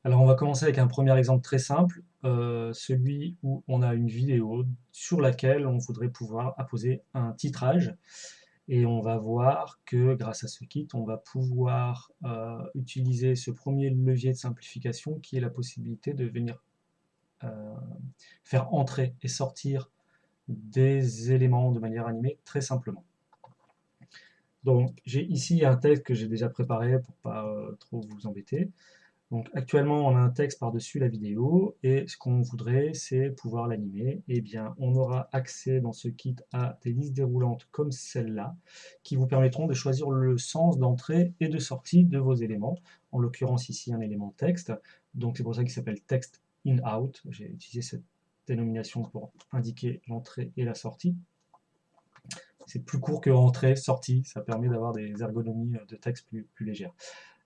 Alors on va commencer avec un premier exemple très simple, celui où on a une vidéo sur laquelle on voudrait pouvoir apposer un titrage et on va voir que grâce à ce kit, on va pouvoir utiliser ce premier levier de simplification qui est la possibilité de venir euh, faire entrer et sortir des éléments de manière animée très simplement. Donc j'ai ici un texte que j'ai déjà préparé pour pas trop vous embêter. Donc actuellement, on a un texte par-dessus la vidéo et ce qu'on voudrait, c'est pouvoir l'animer. Eh bien, on aura accès dans ce kit à des listes déroulantes comme celle-là qui vous permettront de choisir le sens d'entrée et de sortie de vos éléments. En l'occurrence, ici, un élément texte. Donc, c'est pour ça qu'il s'appelle text in-out. J'ai utilisé cette dénomination pour indiquer l'entrée et la sortie. C'est plus court que entrée, sortie. Ça permet d'avoir des ergonomies de texte plus légères.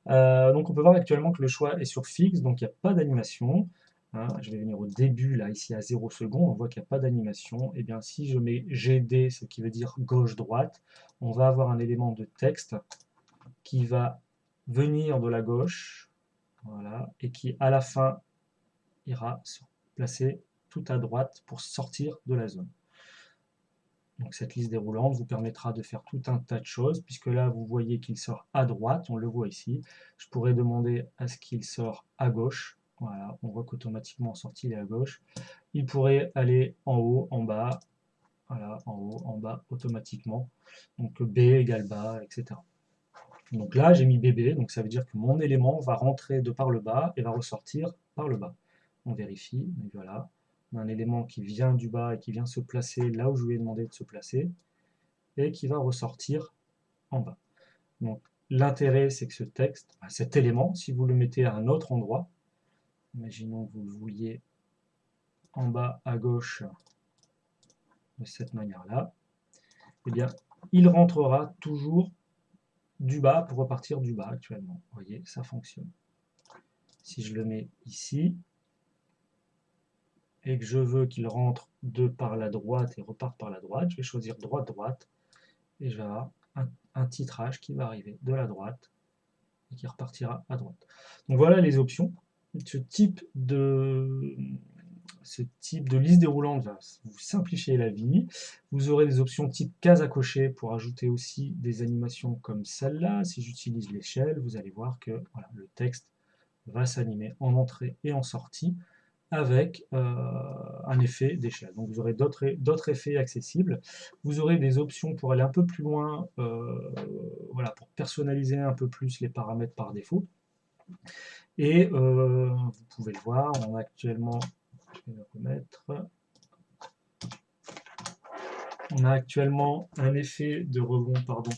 Donc on peut voir actuellement que le choix est sur fixe, donc il n'y a pas d'animation. Hein, je vais venir au début, là, ici à 0 secondes, on voit qu'il n'y a pas d'animation. Et bien si je mets GD, ce qui veut dire gauche-droite, on va avoir un élément de texte qui va venir de la gauche, voilà, et qui à la fin ira se placer tout à droite pour sortir de la zone. Donc cette liste déroulante vous permettra de faire tout un tas de choses, puisque là vous voyez qu'il sort à droite, on le voit ici. Je pourrais demander à ce qu'il sort à gauche. Voilà, on voit qu'automatiquement en sortie il est à gauche. Il pourrait aller en haut, en bas, voilà, en haut, en bas, automatiquement. Donc B égale bas, etc. Donc là j'ai mis BB, donc ça veut dire que mon élément va rentrer de par le bas et va ressortir par le bas. On vérifie, donc voilà. On a un élément qui vient du bas et qui vient se placer là où je lui ai demandé de se placer et qui va ressortir en bas. Donc l'intérêt, c'est que ce texte, cet élément, si vous le mettez à un autre endroit, imaginons que vous le vouliez en bas à gauche de cette manière-là, eh bien, il rentrera toujours du bas pour repartir du bas actuellement. Vous voyez, ça fonctionne. Si je le mets ici et que je veux qu'il rentre de par la droite et reparte par la droite, je vais choisir droite-droite et je vais avoir un titrage qui va arriver de la droite et qui repartira à droite. Donc voilà les options. Ce type de, ce type de liste déroulante va vous simplifier la vie. Vous aurez des options type case à cocher pour ajouter aussi des animations comme celle-là. Si j'utilise l'échelle, vous allez voir que voilà, le texte va s'animer en entrée et en sortie avec un effet d'échelle. Donc vous aurez d'autres effets accessibles. Vous aurez des options pour aller un peu plus loin, voilà, pour personnaliser un peu plus les paramètres par défaut. Et vous pouvez le voir, on a actuellement, je vais le remettre, on a actuellement un effet de rebond, pardon,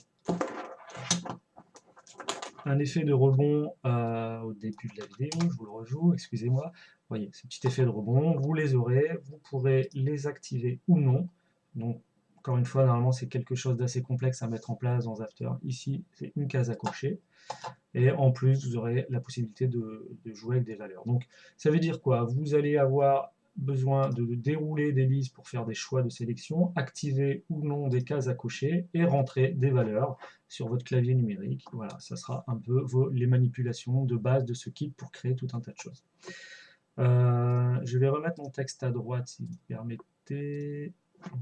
un effet de rebond au début de la vidéo, je vous le rejoue, excusez-moi. Vous voyez, ce petit effet de rebond, vous les aurez, vous pourrez les activer ou non. Donc, encore une fois, normalement, c'est quelque chose d'assez complexe à mettre en place dans After. Ici, c'est une case à cocher. Et en plus, vous aurez la possibilité de jouer avec des valeurs. Donc, ça veut dire quoi? Vous allez avoir besoin de dérouler des listes pour faire des choix de sélection, activer ou non des cases à cocher et rentrer des valeurs sur votre clavier numérique. Voilà, ça sera un peu les manipulations de base de ce kit pour créer tout un tas de choses. Je vais remettre mon texte à droite si vous permettez.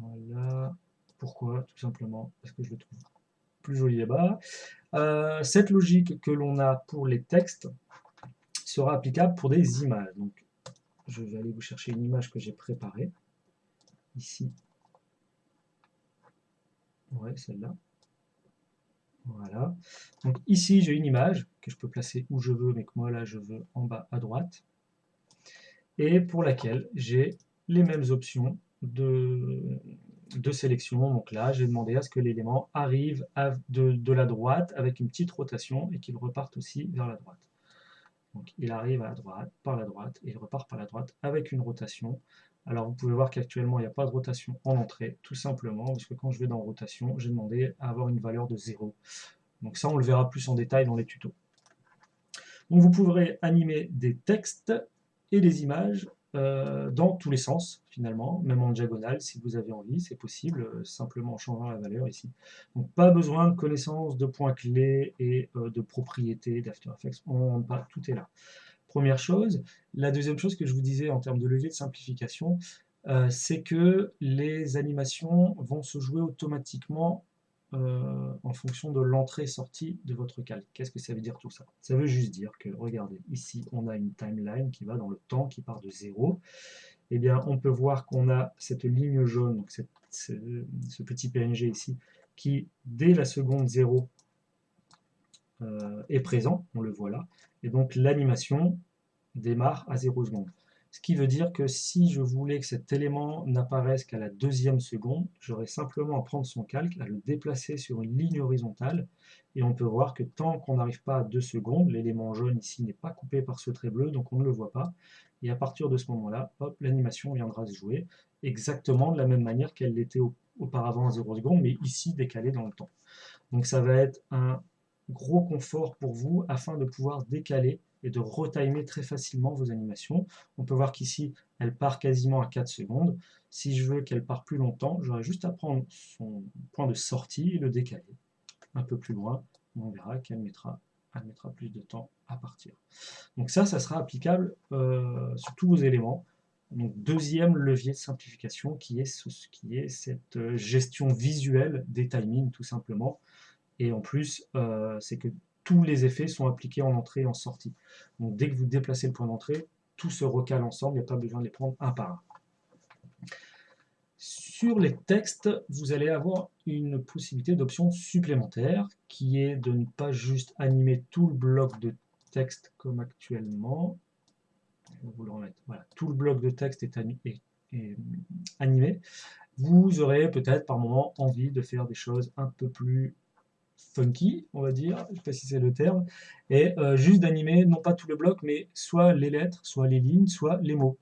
Voilà. Pourquoi? Tout simplement parce que je le trouve plus joli là-bas. Cette logique que l'on a pour les textes sera applicable pour des images. Donc, je vais aller vous chercher une image que j'ai préparée. Ici. Ouais, celle-là. Voilà. Donc ici, j'ai une image que je peux placer où je veux, mais que moi, là, je veux en bas à droite. Et pour laquelle j'ai les mêmes options de sélection. Donc là, j'ai demandé à ce que l'élément arrive de la droite avec une petite rotation et qu'il reparte aussi vers la droite. Donc il arrive à la droite, par la droite, et il repart par la droite avec une rotation. Alors vous pouvez voir qu'actuellement il n'y a pas de rotation en entrée, tout simplement parce que quand je vais dans rotation, j'ai demandé à avoir une valeur de 0. Donc ça on le verra plus en détail dans les tutos. Donc vous pourrez animer des textes et des images dans tous les sens finalement, même en diagonale si vous avez envie, c'est possible, simplement en changeant la valeur ici. Donc pas besoin de connaissance de points clés et de propriétés d'After Effects, tout est là. Première chose. La deuxième chose que je vous disais en termes de levier de simplification, c'est que les animations vont se jouer automatiquement en fonction de l'entrée-sortie de votre calque. Qu'est-ce que ça veut dire tout ça? Ça veut juste dire que, regardez, ici, on a une timeline qui va dans le temps, qui part de 0. Eh bien, on peut voir qu'on a cette ligne jaune, donc ce petit PNG ici, qui, dès la seconde 0, est présent, on le voit là, et donc l'animation démarre à 0 secondes. Ce qui veut dire que si je voulais que cet élément n'apparaisse qu'à la deuxième seconde, j'aurais simplement à prendre son calque, à le déplacer sur une ligne horizontale, et on peut voir que tant qu'on n'arrive pas à 2 secondes, l'élément jaune ici n'est pas coupé par ce trait bleu, donc on ne le voit pas, et à partir de ce moment-là, hop, l'animation viendra se jouer, exactement de la même manière qu'elle l'était auparavant à 0 secondes, mais ici décalée dans le temps. Donc ça va être un gros confort pour vous afin de pouvoir décaler et de retimer très facilement vos animations. On peut voir qu'ici, elle part quasiment à 4 secondes. Si je veux qu'elle parte plus longtemps, j'aurai juste à prendre son point de sortie et le décaler un peu plus loin. On verra qu'elle mettra plus de temps à partir. Donc ça sera applicable sur tous vos éléments. Donc deuxième levier de simplification qui est cette gestion visuelle des timings tout simplement. Et en plus, c'est que tous les effets sont appliqués en entrée et en sortie. Donc dès que vous déplacez le point d'entrée, tout se recale ensemble, il n'y a pas besoin de les prendre un par un. Sur les textes, vous allez avoir une possibilité d'option supplémentaire qui est de ne pas juste animer tout le bloc de texte comme actuellement. Je vais vous le remettre. Voilà, tout le bloc de texte est animé. Vous aurez peut-être par moment envie de faire des choses un peu plus funky, on va dire, je ne sais pas si c'est le terme, et juste d'animer non pas tout le bloc, mais soit les lettres, soit les lignes, soit les mots.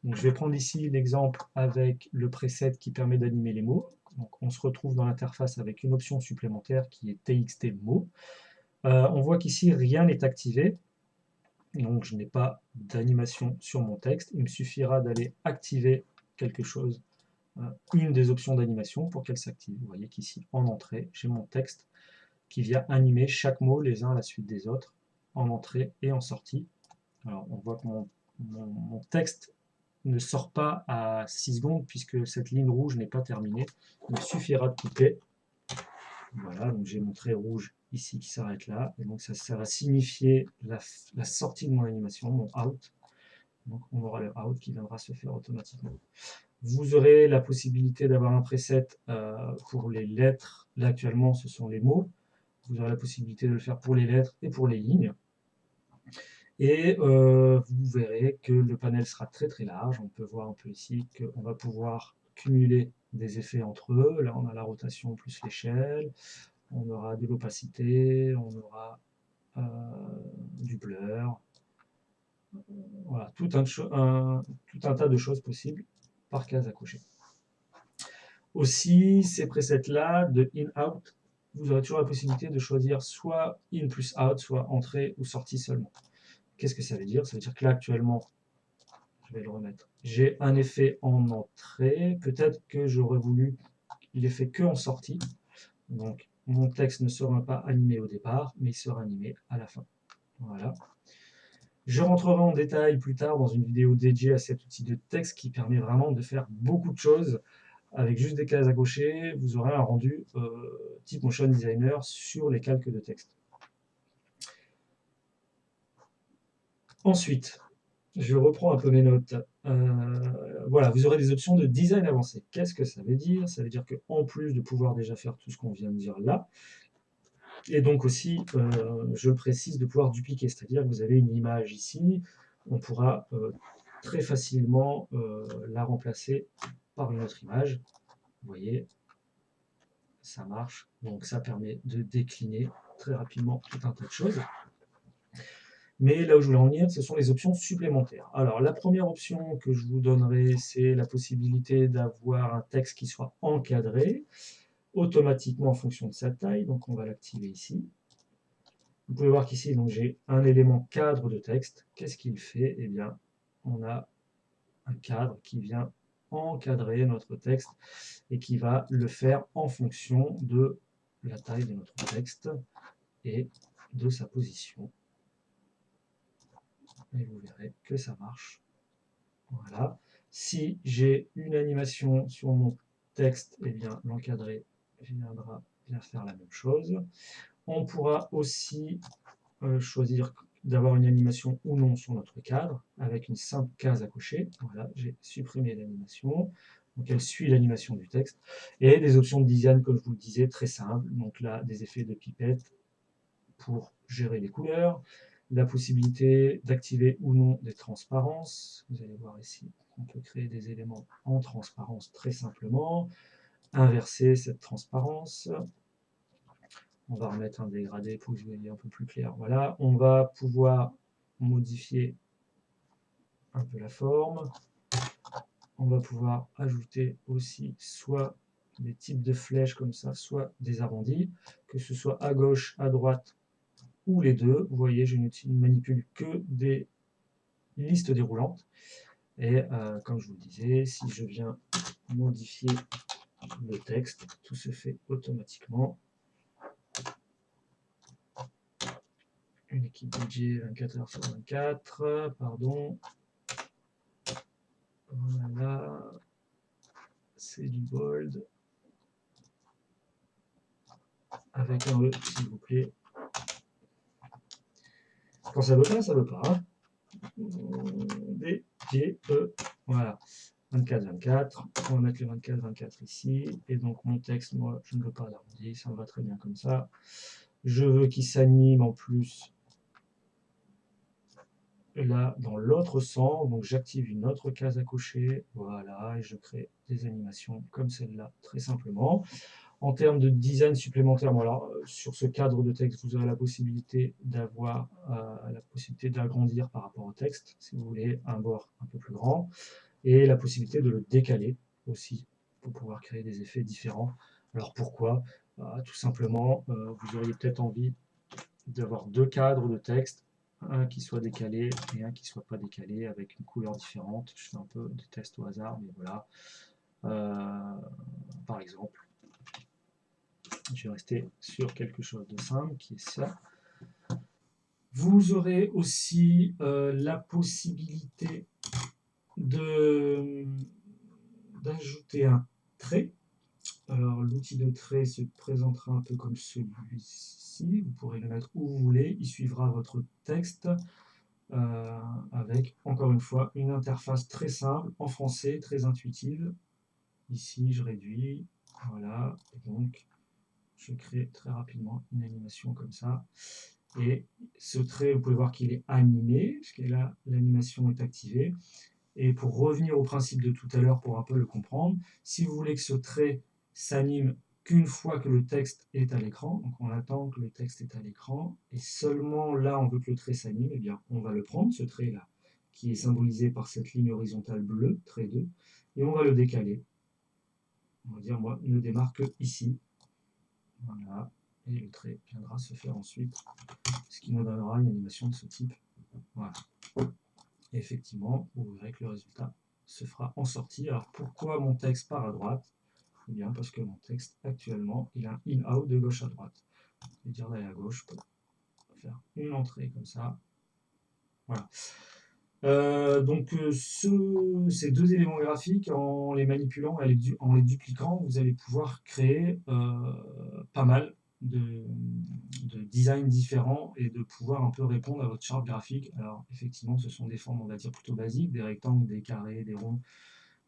Donc je vais prendre ici l'exemple avec le preset qui permet d'animer les mots. Donc on se retrouve dans l'interface avec une option supplémentaire qui est TXT mots. On voit qu'ici rien n'est activé, donc je n'ai pas d'animation sur mon texte. Il me suffira d'aller activer quelque chose, une des options d'animation pour qu'elle s'active. Vous voyez qu'ici en entrée, j'ai mon texte qui vient animer chaque mot les uns à la suite des autres, en entrée et en sortie. Alors on voit que mon texte ne sort pas à 6 secondes puisque cette ligne rouge n'est pas terminée. Il me suffira de couper. Voilà, donc j'ai mon trait rouge ici qui s'arrête là. Et donc ça va signifier la sortie de mon animation, mon out. Donc on aura le out qui viendra se faire automatiquement. Vous aurez la possibilité d'avoir un preset pour les lettres. Là actuellement ce sont les mots. Vous aurez la possibilité de le faire pour les lettres et pour les lignes. Et vous verrez que le panel sera très très large. On peut voir un peu ici qu'on va pouvoir cumuler des effets entre eux. Là on a la rotation plus l'échelle. On aura de l'opacité, on aura du blur. Voilà, tout un tas de choses possibles par case à cocher. Aussi, ces presets-là de in-out, vous aurez toujours la possibilité de choisir soit in plus out, soit entrée ou sortie seulement. Qu'est-ce que ça veut dire? Ça veut dire que là, actuellement, je vais le remettre, j'ai un effet en entrée. Peut-être que j'aurais voulu l'effet que en sortie. Donc, mon texte ne sera pas animé au départ, mais il sera animé à la fin. Voilà. Je rentrerai en détail plus tard dans une vidéo dédiée à cet outil de texte qui permet vraiment de faire beaucoup de choses. Avec juste des cases à cocher, vous aurez un rendu type motion designer sur les calques de texte. Ensuite, je reprends un peu mes notes. Voilà, vous aurez des options de design avancé. Qu'est-ce que ça veut dire? Ça veut dire qu'en plus de pouvoir déjà faire tout ce qu'on vient de dire là, et donc aussi, je le précise, de pouvoir dupliquer, c'est-à-dire que vous avez une image ici, on pourra très facilement la remplacer par une autre image. Vous voyez, ça marche, donc ça permet de décliner très rapidement tout un tas de choses. Mais là où je voulais en venir, ce sont les options supplémentaires. Alors la première option que je vous donnerai, c'est la possibilité d'avoir un texte qui soit encadré automatiquement en fonction de sa taille, donc on va l'activer ici. Vous pouvez voir qu'ici, j'ai un élément cadre de texte. Qu'est-ce qu'il fait? Eh bien, on a un cadre qui vient encadrer notre texte et qui va le faire en fonction de la taille de notre texte et de sa position. et vous verrez que ça marche. Voilà. Si j'ai une animation sur mon texte, eh bien l'encadré viendra bien faire la même chose. On pourra aussi choisir d'avoir une animation ou non sur notre cadre, avec une simple case à cocher. Voilà, j'ai supprimé l'animation. Donc elle suit l'animation du texte. Et des options de design, comme je vous le disais, très simples. Donc là, des effets de pipette pour gérer les couleurs, la possibilité d'activer ou non des transparences. Vous allez voir ici qu'on peut créer des éléments en transparence très simplement, inverser cette transparence. On va remettre un dégradé pour que vous voyez un peu plus clair. Voilà, on va pouvoir modifier un peu la forme. On va pouvoir ajouter aussi soit des types de flèches comme ça, soit des arrondis, que ce soit à gauche, à droite ou les deux. Vous voyez, je ne manipule que des listes déroulantes. Et comme je vous le disais, si je viens modifier le texte, tout se fait automatiquement. Une équipe budget 24h/24, pardon. Voilà. C'est du bold. Avec un E, s'il vous plaît. Quand ça veut pas, ça veut pas. Hein. D, G, E. Voilà. 24/24. On va mettre le 24/24 ici. Et donc mon texte, moi, je ne veux pas l'arrondi. Ça me va très bien comme ça. Je veux qu'il s'anime en plus là dans l'autre sens. Donc j'active une autre case à cocher. Voilà. Et je crée des animations comme celle-là, très simplement. En termes de design supplémentaire, bon alors, sur ce cadre de texte, vous aurez la possibilité d'avoir la possibilité d'agrandir par rapport au texte, si vous voulez un bord un peu plus grand, et la possibilité de le décaler aussi, pour pouvoir créer des effets différents. Alors pourquoi? Tout simplement, vous auriez peut-être envie d'avoir deux cadres de texte, un qui soit décalé et un qui ne soit pas décalé, avec une couleur différente. Je fais un peu des tests au hasard, mais voilà. Par exemple, je vais rester sur quelque chose de simple, qui est ça. Vous aurez aussi la possibilité d'ajouter un trait. Alors l'outil de trait se présentera un peu comme celui-ci. Vous pourrez le mettre où vous voulez. Il suivra votre texte avec, encore une fois, une interface très simple, en français, très intuitive. Ici, je réduis. Voilà. Et donc, je crée très rapidement une animation comme ça. Et ce trait, vous pouvez voir qu'il est animé, puisque là, l'animation est activée. Et pour revenir au principe de tout à l'heure, pour un peu le comprendre, si vous voulez que ce trait s'anime qu'une fois que le texte est à l'écran, donc on attend que le texte est à l'écran, et seulement là, on veut que le trait s'anime, eh bien, on va le prendre, ce trait-là, qui est symbolisé par cette ligne horizontale bleue, trait 2, et on va le décaler. On va dire, moi, ne démarre que ici. Voilà. Et le trait viendra se faire ensuite, ce qui nous donnera une animation de ce type. Voilà. Et effectivement, vous verrez que le résultat se fera en sortie. Alors pourquoi mon texte part à droite? Eh bien parce que mon texte actuellement, il a un in-out de gauche à droite. Je vais dire d'aller à gauche pour faire une entrée comme ça. Voilà. Ces deux éléments graphiques, en les manipulant et en les dupliquant, vous allez pouvoir créer pas mal de designs différents et de pouvoir un peu répondre à votre charte graphique. Alors effectivement, ce sont des formes, on va dire, plutôt basiques, des rectangles, des carrés, des ronds,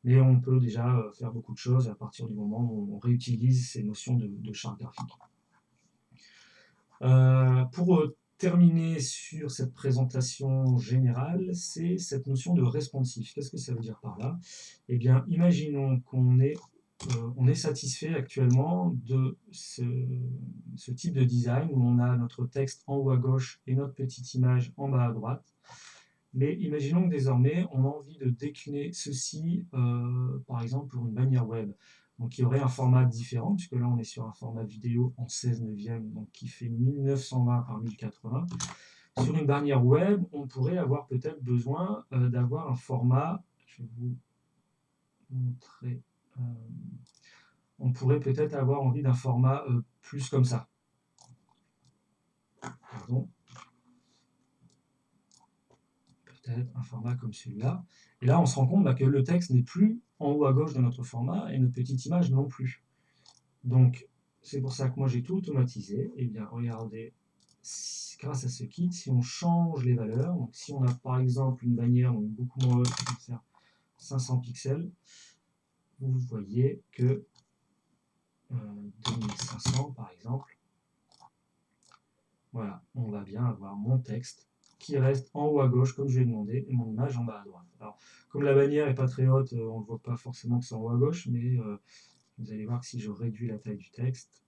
mais on peut déjà faire beaucoup de choses à partir du moment où on réutilise ces notions de charte graphique. Pour terminer sur cette présentation générale, c'est cette notion de responsif. Qu'est-ce que ça veut dire par là? Eh bien, imaginons qu'on est satisfait actuellement de ce type de design où on a notre texte en haut à gauche et notre petite image en bas à droite. Mais imaginons que désormais, on a envie de décliner ceci, par exemple, pour une bannière web. Donc il y aurait un format différent, puisque là on est sur un format vidéo en 16/9, donc qui fait 1920 par 1080. Sur une bannière web, on pourrait avoir peut-être besoin d'avoir un format, je vais vous montrer, on pourrait peut-être avoir envie d'un format plus comme ça. Pardon. peut-être un format comme celui-là. Et là, on se rend compte que le texte n'est plus en haut à gauche de notre format et notre petite image non plus. Donc, c'est pour ça que moi j'ai tout automatisé. Et bien, regardez, grâce à ce kit, si on change les valeurs, donc si on a par exemple une bannière donc beaucoup moins haute, qui va faire 500 pixels, vous voyez que 2500 par exemple, voilà, on va bien avoir mon texte qui reste en haut à gauche comme je l'ai demandé et mon image en bas à droite. Alors, comme la bannière n'est pas très haute, on ne voit pas forcément que c'est en haut à gauche, mais vous allez voir que si je réduis la taille du texte,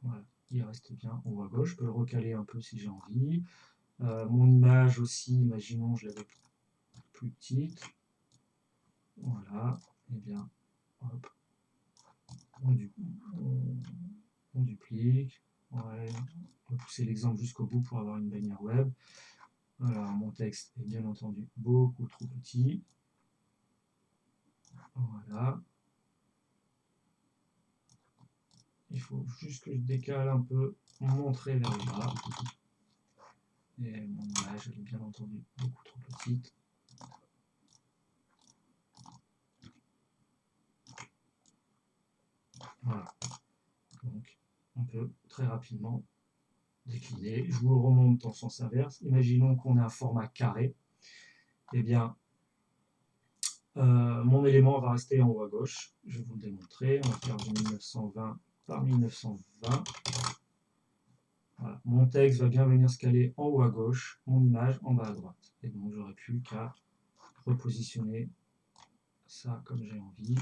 voilà, il reste bien en haut à gauche. Je peux le recaler un peu si j'ai envie. Mon image aussi, imaginons je l'avais plus petite. Voilà, et bien, hop, on duplique. Ouais, on va pousser l'exemple jusqu'au bout pour avoir une bannière web. Alors, mon texte est bien entendu beaucoup trop petit. Voilà. Il faut juste que je décale un peu mon trait vers le bas. Et mon image, elle est bien entendu beaucoup trop petite. Voilà. Donc, on peut très rapidement décliner. Je vous le remonte dans le sens inverse. Imaginons qu'on a un format carré. Eh bien, mon élément va rester en haut à gauche. Je vais vous le démontrer. On va faire du 1920 par 1920. Voilà. Mon texte va bien venir se caler en haut à gauche, mon image en bas à droite. Et donc, j'aurai plus qu'à repositionner ça comme j'ai envie.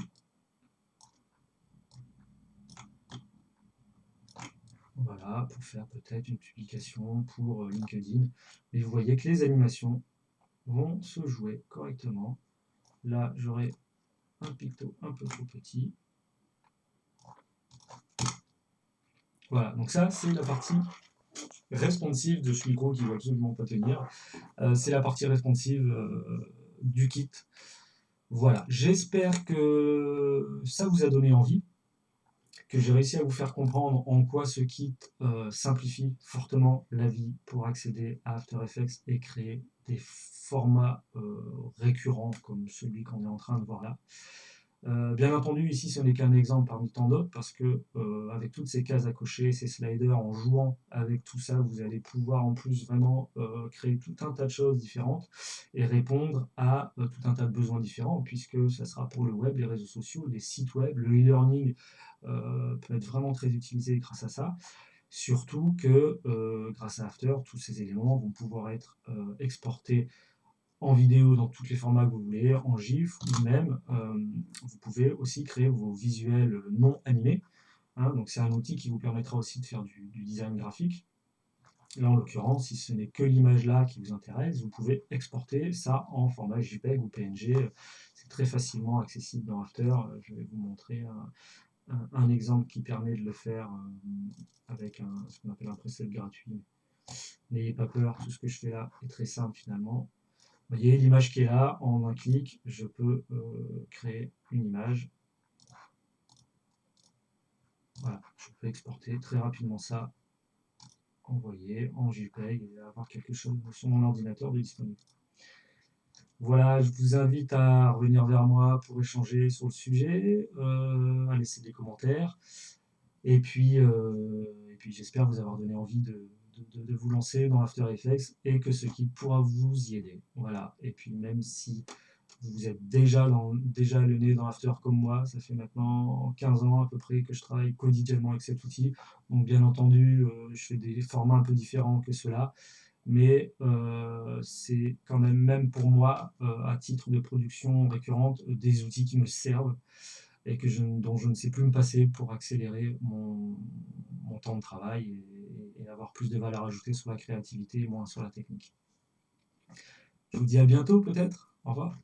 Voilà, pour faire peut-être une publication pour LinkedIn. Et vous voyez que les animations vont se jouer correctement. Là, j'aurai un picto un peu trop petit. Voilà, donc ça, c'est la partie responsive de ce micro qui ne va absolument pas tenir. C'est la partie responsive du kit. Voilà, j'espère que ça vous a donné envie, que j'ai réussi à vous faire comprendre en quoi ce kit simplifie fortement la vie pour accéder à After Effects et créer des formats récurrents comme celui qu'on est en train de voir là. Bien entendu, ici, ce n'est qu'un exemple parmi tant d'autres, parce que avec toutes ces cases à cocher, ces sliders, en jouant avec tout ça, vous allez pouvoir en plus vraiment créer tout un tas de choses différentes et répondre à tout un tas de besoins différents, puisque ça sera pour le web, les réseaux sociaux, les sites web, le e-learning peut être vraiment très utilisé grâce à ça. Surtout que grâce à After, tous ces éléments vont pouvoir être exportés en vidéo dans tous les formats que vous voulez, en GIF, ou même vous pouvez aussi créer vos visuels non animés. Hein, donc c'est un outil qui vous permettra aussi de faire du design graphique. Là en l'occurrence, si ce n'est que l'image là qui vous intéresse, vous pouvez exporter ça en format JPEG ou PNG. C'est très facilement accessible dans After. Je vais vous montrer un exemple qui permet de le faire avec ce qu'on appelle un preset gratuit. N'ayez pas peur, tout ce que je fais là est très simple finalement. Vous voyez l'image qui est là, en un clic, je peux créer une image. Voilà, je peux exporter très rapidement ça, envoyer en JPEG et avoir quelque chose sur mon ordinateur de disponible. Voilà, je vous invite à revenir vers moi pour échanger sur le sujet, à laisser des commentaires. Et puis j'espère vous avoir donné envie de vous lancer dans After Effects et que ce kit pourra vous y aider. Voilà. Et puis même si vous êtes déjà le nez dans After comme moi, ça fait maintenant 15 ans à peu près que je travaille quotidiennement avec cet outil. Donc bien entendu, je fais des formats un peu différents que ceux-là. Mais c'est quand même pour moi, à titre de production récurrente, des outils qui me servent et dont je ne sais plus me passer pour accélérer mon temps de travail et avoir plus de valeur ajoutée sur la créativité et moins sur la technique. Je vous dis à bientôt peut-être. Au revoir.